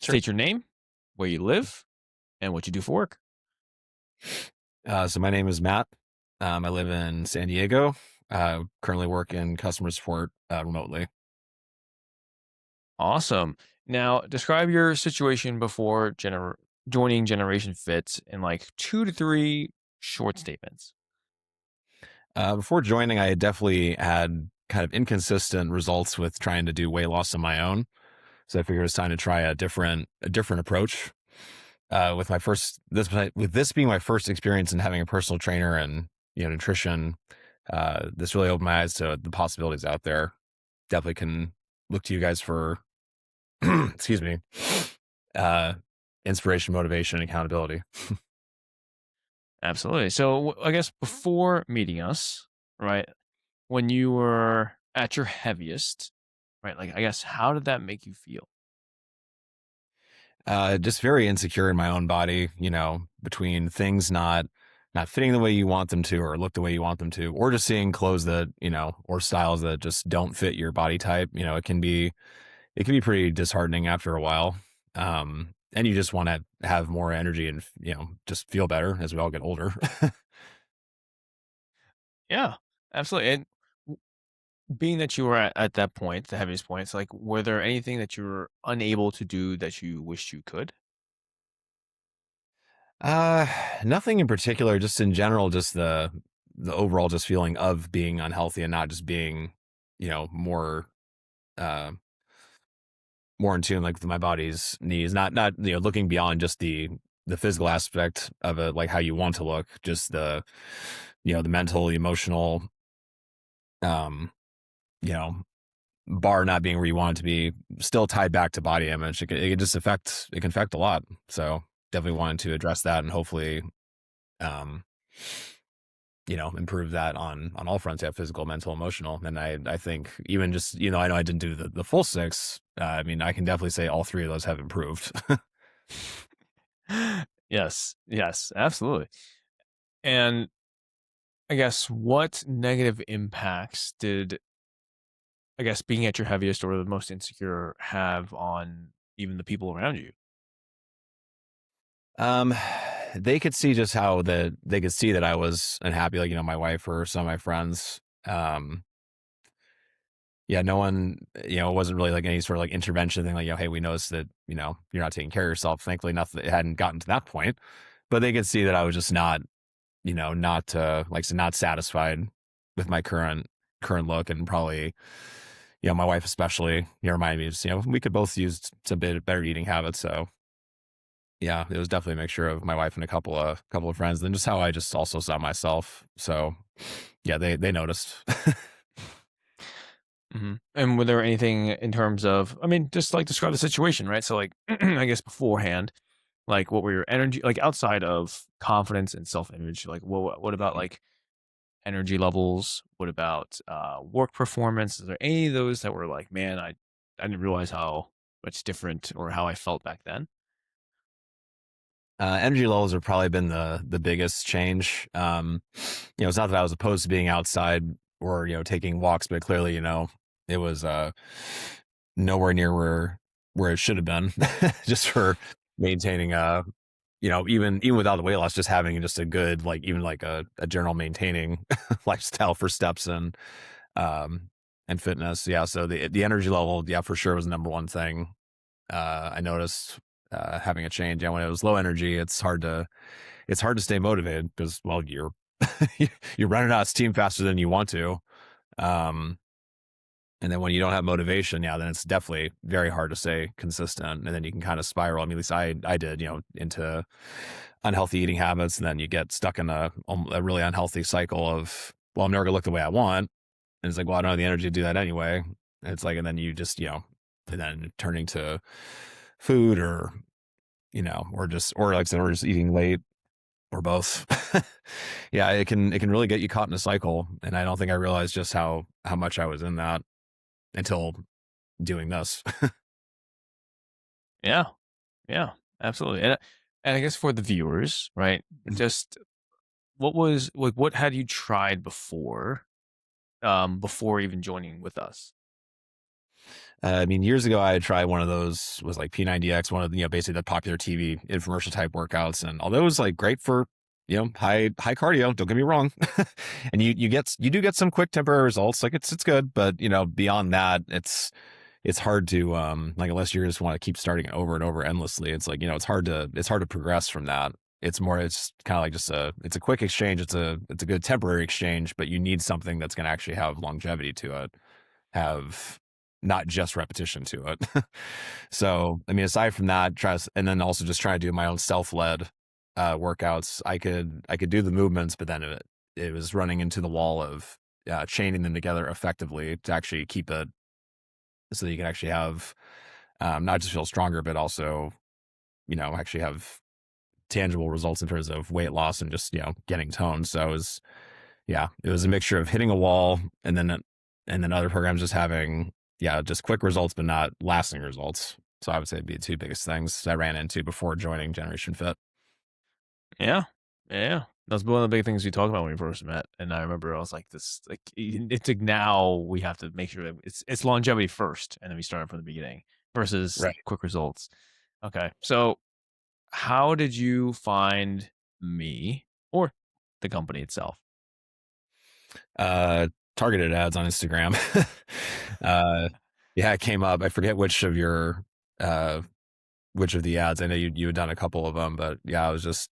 Sure. State your name, where you live, and what you do for work. So my name is Matt. I live in San Diego. Currently work in customer support remotely. Awesome. Now, describe your situation before joining Generation Fit in like 2 to 3 short statements. Before joining, I definitely had kind of inconsistent results with trying to do weight loss on my own. So I figured it's time to try a different approach. With my first this with this being my first experience in having a personal trainer and nutrition, this really opened my eyes to the possibilities out there. Definitely can look to you guys for excuse me, uh, inspiration, motivation, and accountability. Absolutely. So, I guess before meeting us, right, when you were at your heaviest, right, like, I guess, how did that make you feel? Just very insecure in my own body, between things not fitting the way you want them to, or look the way you want them to, or just seeing clothes that, or styles that just don't fit your body type. It can be pretty disheartening after a while. And you just want to have more energy and, just feel better as we all get older. Yeah, absolutely. And being that you were at that point, the heaviest points, like, were there anything that you were unable to do that you wished you could? Uh, Nothing in particular, just in general, just the overall just feeling of being unhealthy and not just being, more uh more in tune like with my body's needs, not looking beyond just the physical aspect of it, like how you want to look, just the mental, emotional, um, you know, bar not being where you want it to be, still tied back to body image. It can affect a lot. So definitely wanted to address that and hopefully um improve that on all fronts, yeah, physical, mental, emotional. And I think even just, I know I didn't do the full six. I mean, I can definitely say all three of those have improved. Yes, yes, absolutely. And I guess what negative impacts did, I guess, being at your heaviest or the most insecure have on even the people around you? Um, they could see just how they could see that I was unhappy, like, my wife or some of my friends. Yeah, no one, it wasn't really like any sort of like intervention thing, like, hey, we noticed that, you're not taking care of yourself. Thankfully, nothing, it hadn't gotten to that point, but they could see that I was just not, not, like, so not satisfied with my current look. And probably, my wife especially, reminded me, just, we could both use some bit better eating habits. So yeah, it was definitely a mixture of my wife and a couple of friends, and just how I just also saw myself. So yeah, they noticed. And were there anything in terms of, I mean, just like describe the situation, right? So, like, I guess beforehand, like, what were your energy, like, outside of confidence and self image? Like, what about like energy levels? What about work performance? Is there any of those that were like, man, I didn't realize how much different or how I felt back then? Energy levels have probably been the biggest change. It's not that I was opposed to being outside or taking walks, but clearly, it was nowhere near where it should have been, just for maintaining even without the weight loss, just having just a good, like, even like a general maintaining lifestyle for steps um and fitness. Yeah, so the energy level, yeah, for sure was the number one thing I noticed having a change. Yeah, when it was low energy, it's hard to stay motivated because, well, you're running out of steam faster than you want to. Um, and then when you don't have motivation, yeah, then it's definitely very hard to stay consistent. And then you can kind of spiral. I mean, at least I did, into unhealthy eating habits, and then you get stuck in a really unhealthy cycle of, well, I'm never gonna look the way I want. And it's like, well, I don't have the energy to do that anyway. And it's like, and then you just, and then turning to food, or like I said, or just eating late, or both. Yeah, it can really get you caught in a cycle. And I don't think I realized just how much I was in that until doing this. Yeah, yeah, absolutely. And I guess for the viewers, right? Just what was like, what had you tried before, before even joining with us? I mean, years ago, I had tried one of those, was like P90X, one of the, basically the popular TV infomercial type workouts. And although it was like great for, high cardio, don't get me wrong. And you do get some quick temporary results. Like it's good, but beyond that, it's hard to, like, unless you just want to keep starting it over and over endlessly, it's like, it's hard to progress from that. It's kind of like just it's a quick exchange. It's a good temporary exchange, but you need something that's going to actually have longevity to it, have not just repetition to it. So, I mean, aside from that, and then also just try to do my own self-led workouts. I could do the movements, but then it was running into the wall of chaining them together effectively to actually keep it so that you can actually have not just feel stronger, but also actually have tangible results in terms of weight loss and just getting toned. So it was a mixture of hitting a wall and then other programs just having just quick results but not lasting results. So I would say it'd be the two biggest things I ran into before joining Generation Fit. Yeah. Yeah. That's one of the big things we talked about when we first met. And I remember I was like, this, like, it's like now we have to make sure that it's longevity first. And then we start from the beginning versus Right. quick results. Okay. So how did you find me or the company itself? Uh, Targeted ads on Instagram. uh, yeah, it came up. I forget which of the ads. I know you had done a couple of them, but yeah, I was just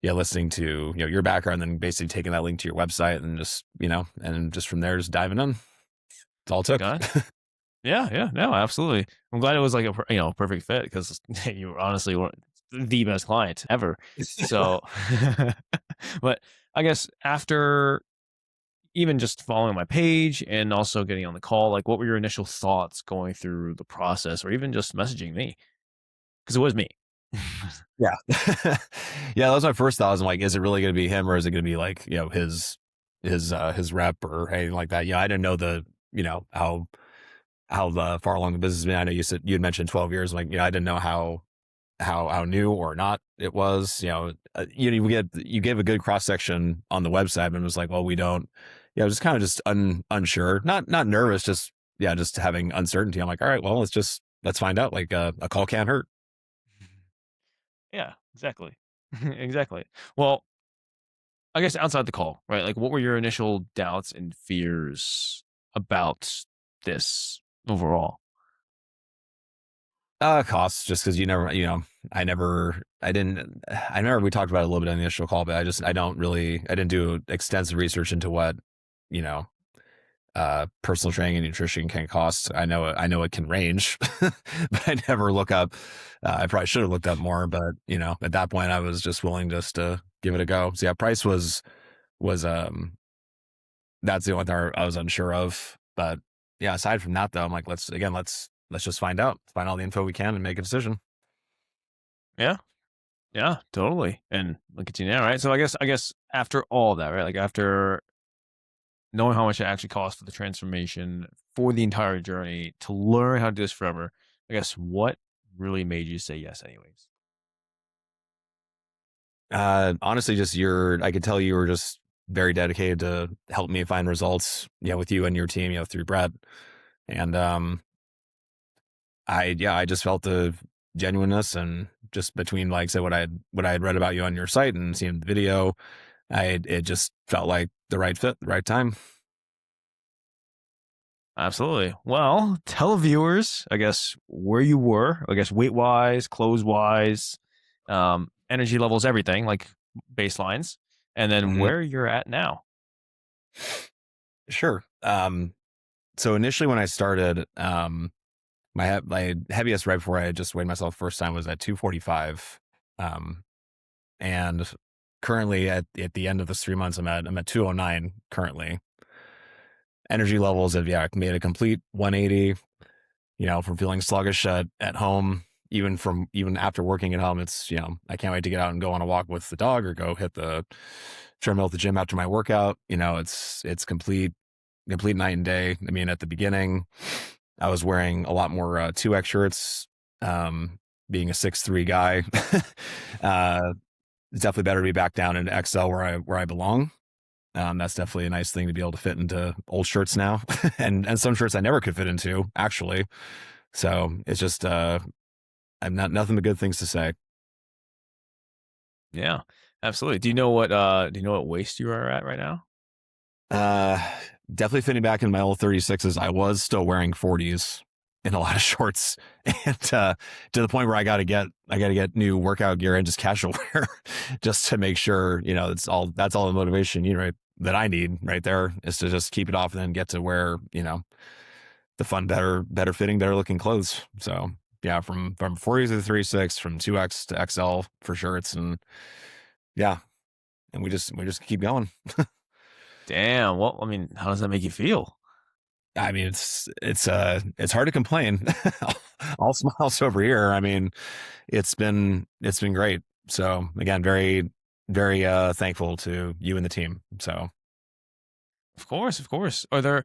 listening to your background, and then basically taking that link to your website and just and just from there just diving in. That's all it took. Got it. Yeah, yeah, no, absolutely. I'm glad it was like a perfect fit because you were honestly the best client ever. So, but I guess after even just following my page and also getting on the call, like what were your initial thoughts going through the process, or even just messaging me because it was me. Yeah. Yeah, that was my first thought. I was like, is it really going to be him, or is it going to be like, his rep or anything like that? I didn't know how far along the business has been. I know you had mentioned 12 years. Like, I didn't know how new or not it was. You gave a good cross section on the website, and it was like, well, we don't. Just kind of just unsure, not nervous, just having uncertainty. I'm like, all right, well, let's find out. Like, a call can't hurt. Yeah, exactly. Exactly. Well, I guess outside the call, right? Like, what were your initial doubts and fears about this overall? Costs, just because I remember we talked about it a little bit on the initial call, but I didn't do extensive research into what, you know, personal training and nutrition can cost. I know it can range, but I never look up. I probably should have looked up more, but at that point I was just willing just to give it a go. So yeah, price was that's the only thing I was unsure of. But yeah, aside from that though, I'm like, let's just find out, find all the info we can and make a decision. Yeah, yeah, totally. And look at you now, right? So I guess after all that, right? Like after knowing how much it actually costs for the transformation for the entire journey to learn how to do this forever, I guess what really made you say yes, anyways? Honestly, I could tell you were just very dedicated to help me find results, with you and your team, through Brett. And I just felt the genuineness, and just between, like, say, what I had read about you on your site and seeing the video, it just felt like the right fit, the right time. Absolutely. Well, tell viewers, I guess, where you were, I guess, weight wise, clothes wise, energy levels, everything, like baselines, and then Mhm. where you're at now. Sure. So initially when I started, my heaviest right before I had just weighed myself first time was at 245. Um, and currently at the end of this 3 months, I'm at 209 currently. Energy levels have made a complete 180. From feeling sluggish at home, even after working at home, it's I can't wait to get out and go on a walk with the dog or go hit the treadmill at the gym after my workout. It's complete night and day. I mean, at the beginning, I was wearing a lot more 2X shirts. Being a 6'3" guy, it's definitely better to be back down in XL where I belong. That's definitely a nice thing to be able to fit into old shirts now, and some shirts I never could fit into actually. So it's just I'm not nothing but good things to say. Yeah, absolutely. Do you know what waist you are at right now? Uh, Definitely fitting back in my old 36s. I was still wearing 40s in a lot of shorts, and to the point where I got to get new workout gear and just casual wear, just to make sure that's all the motivation right that I need right there is to just keep it off and then get to wear the fun, better fitting, better looking clothes. So yeah, from 40s to 36, from 2X to XL for shirts, and yeah, and we just keep going. Damn. Well, I mean, how does that make you feel? I mean, it's hard to complain. All smiles over here. I mean, it's been great. So again, very thankful to you and the team. So Of course, of course. Are there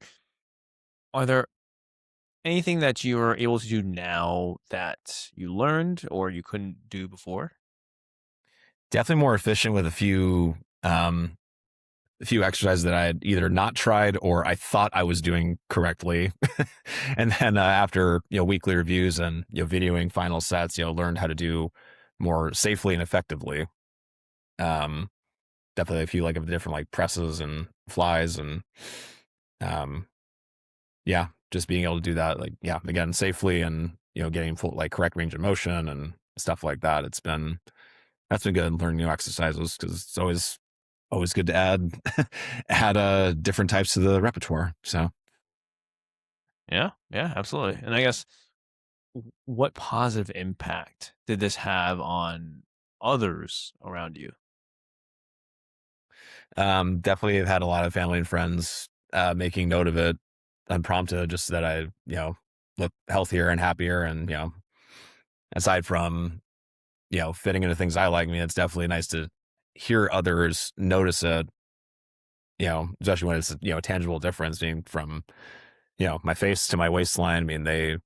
anything that you are able to do now that you learned or you couldn't do before? definitely more efficient with a few exercises that I had either not tried or I thought I was doing correctly. And then after weekly reviews and videoing final sets, learned how to do more safely and effectively. Um, Definitely a few like of the different like presses and flies and um, yeah, just being able to do that like yeah again safely and getting full like correct range of motion and stuff like that. That's been good learning new exercises because it's always good to add add different types to the repertoire. So Yeah, yeah, absolutely. And I guess what positive impact did this have on others around you? definitely have had a lot of family and friends making note of it unprompted, just so that I look healthier and happier. And aside from fitting into things I like, I mean, it's definitely nice to hear others notice it. Especially when it's a tangible difference being from my face to my waistline. I mean, they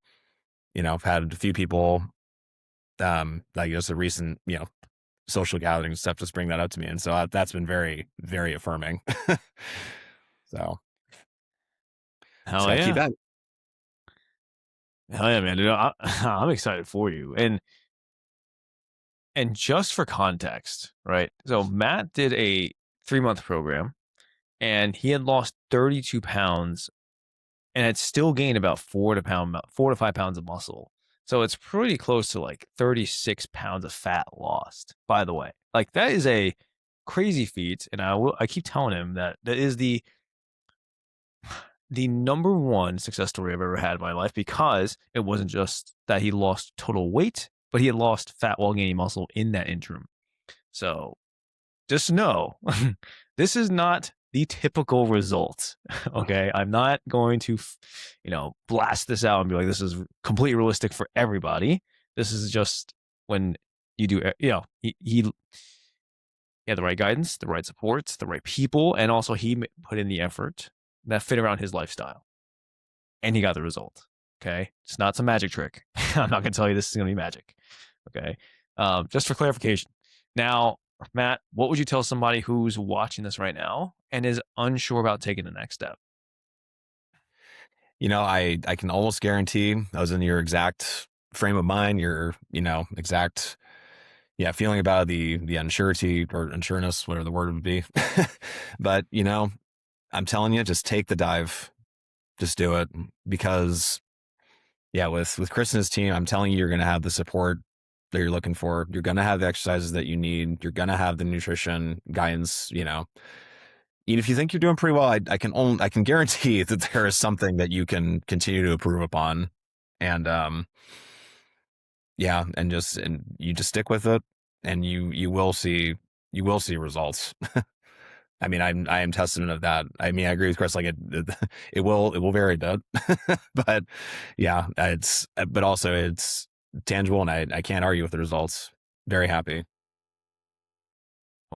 I've had a few people like just a recent social gathering and stuff just bring that up to me, and so that's been very affirming. So just Hell got to keep yeah. at it. Hell yeah, man. Dude, I'm excited for you. And just for context, right? So Matt did a 3-month program and he had lost 32 pounds and had still gained about 4 to 5 pounds of muscle. So it's pretty close to like 36 pounds of fat lost, by the way. Like that is a crazy feat. And I keep telling him that that is the number one success story I've ever had in my life because it wasn't just that he lost total weight, but he had lost fat while gaining muscle in that interim. So just know this is not the typical result. Okay. I'm not going to, blast this out and be like, this is completely realistic for everybody. This is just when you do, he had the right guidance, the right supports, the right people, and also he put in the effort that fit around his lifestyle and he got the result. Okay. It's not some magic trick. I'm not going to tell you this is going to be magic. Okay. Just for clarification. Now, Matt, what would you tell somebody who's watching this right now and is unsure about taking the next step? I can almost guarantee I was in your exact frame of mind, your exact feeling about the unsurety or unsureness, whatever the word would be. But I'm telling you, just take the dive, just do it because yeah, with Chris and his team, I'm telling you, you're going to have the support that you're looking for. You're going to have the exercises that you need. You're going to have the nutrition guidance. Even if you think you're doing pretty well, I can guarantee that there is something that you can continue to improve upon. And yeah, and you just stick with it, and you will see results. I mean, I am testament of that. I mean, I agree with Chris. Like it will vary a bit, but yeah, but also it's tangible, and I can't argue with the results. Very happy.